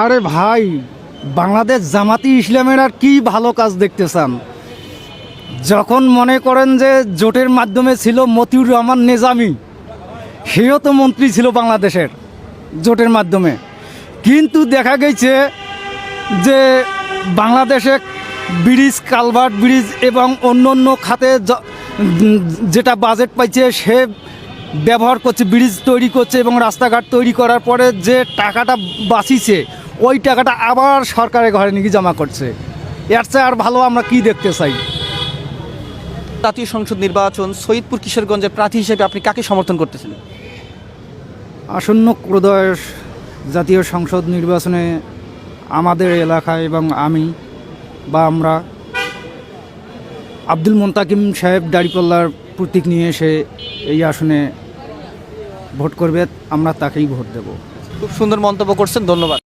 আরে ভাই, বাংলাদেশ জামাতি ইসলামের আর কি ভালো কাজ দেখতে চান? যখন মনে করেন যে জোটের মাধ্যমে ছিল মতিউর রহমান নিজামী, সেও তো মন্ত্রী ছিল বাংলাদেশের জোটের মাধ্যমে। কিন্তু দেখা গেছে যে বাংলাদেশে ব্রিজ, কালভার্ট ব্রিজ এবং অন্য অন্য খাতে যেটা বাজেট পাইছে সে ব্যবহার করছে, ব্রিজ তৈরি করছে এবং রাস্তাঘাট তৈরি করার পরে যে টাকাটা বাঁচিছে ওই টাকাটা আবার সরকারের ঘরে নিয়ে জমা করছে। এর চেয়ে আর ভালো আমরা কি দেখতে চাই? জাতীয় সংসদ নির্বাচন, সৈয়দপুর কিশোরগঞ্জের প্রার্থী হিসেবে আপনি কাকে সমর্থন করতেছেন? আসন্ন ত্রয়োদশ জাতীয় সংসদ নির্বাচনে আমাদের এলাকায় এবং আমরা আব্দুল মোন্তাকিম সাহেব দাঁড়িপাল্লার প্রতীক নিয়ে এসে এই আসনে ভোট করবে, আমরা তাকেই ভোট দেব। খুব সুন্দর মন্তব্য করছেন, ধন্যবাদ।